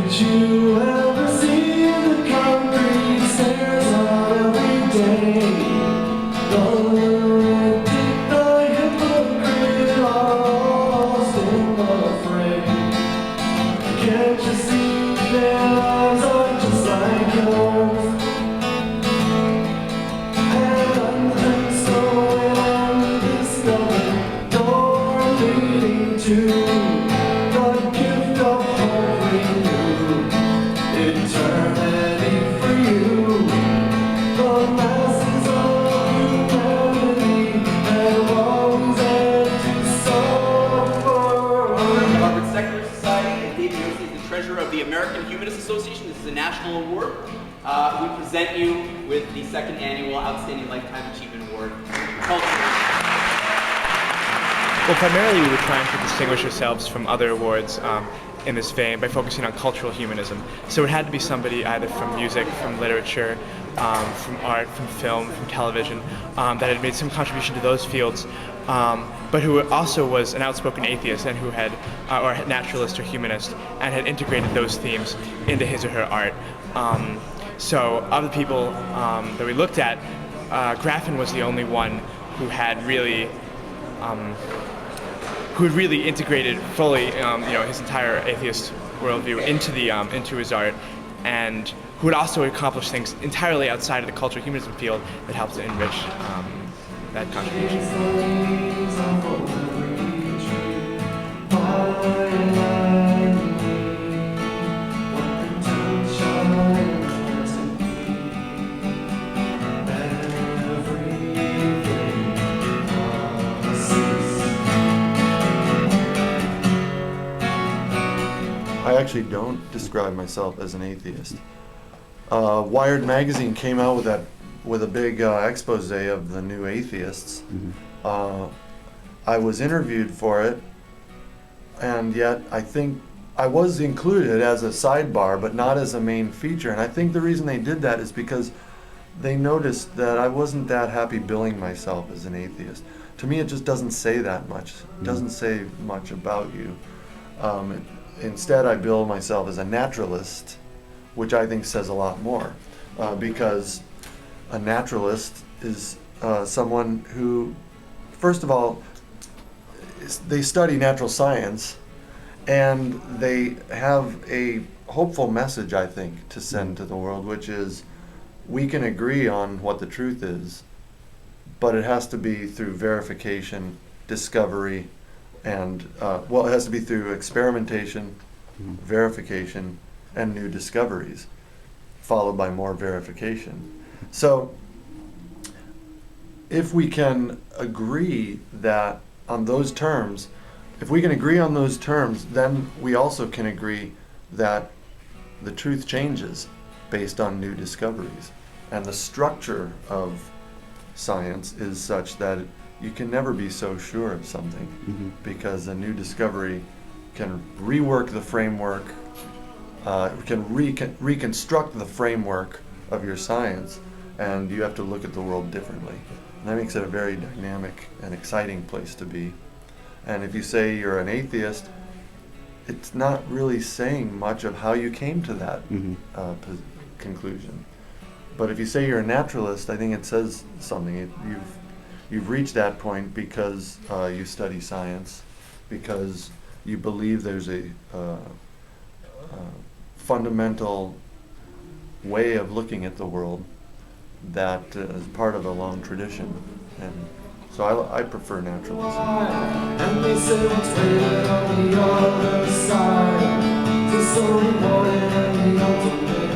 Did you ever see the concrete stairs on every day? The hypocrite lost in the fray. Can't you see their lives are just like yours? And unseen and undiscovered door leading to the gift of hope renewed. Eternity for you. The masses of humanity have always had to suffer. Harvard Secular Society, and David Yosi is the treasurer of the American Humanist Association. This is a national award. We present you with the second annual Outstanding Lifetime Achievement Award. Well, primarily we were trying to distinguish ourselves from other awards in this vein by focusing on cultural humanism. So it had to be somebody either from music, from literature, from art, from film, from television, that had made some contribution to those fields, but who also was an outspoken atheist and who had, or a naturalist or humanist, and had integrated those themes into his or her art. So of the people that we looked at, Graffin was the only one who had really integrated fully, his entire atheist worldview into his art, and who would also accomplish things entirely outside of the cultural humanism field that helped to enrich that contribution. I actually don't describe myself as an atheist. Wired magazine came out with a big expose of the new atheists. Mm-hmm. I was interviewed for it, and yet I think I was included as a sidebar, but not as a main feature. And I think the reason they did that is because they noticed that I wasn't that happy billing myself as an atheist. To me, it just doesn't say that much. It doesn't say much about you. Instead, I bill myself as a naturalist, which I think says a lot more, because a naturalist is someone who, first of all, they study natural science, and they have a hopeful message, I think, to send to the world, which is we can agree on what the truth is, but it has to be through verification, discovery, and it has to be through experimentation, verification, and new discoveries, followed by more verification. So if we can agree that on those terms, if we can agree on those terms, then we also can agree that the truth changes based on new discoveries. And the structure of science is such that you can never be so sure of something, because a new discovery can rework the framework, can reconstruct the framework of your science, and you have to look at the world differently. And that makes it a very dynamic and exciting place to be. And if you say you're an atheist, it's not really saying much of how you came to that conclusion. But if you say you're a naturalist, I think it says something. You've reached that point because you study science, because you believe there's a fundamental way of looking at the world that is part of a long tradition. And so I prefer naturalism. And they say what's waiting on the other side is so rewarding and the ultimate.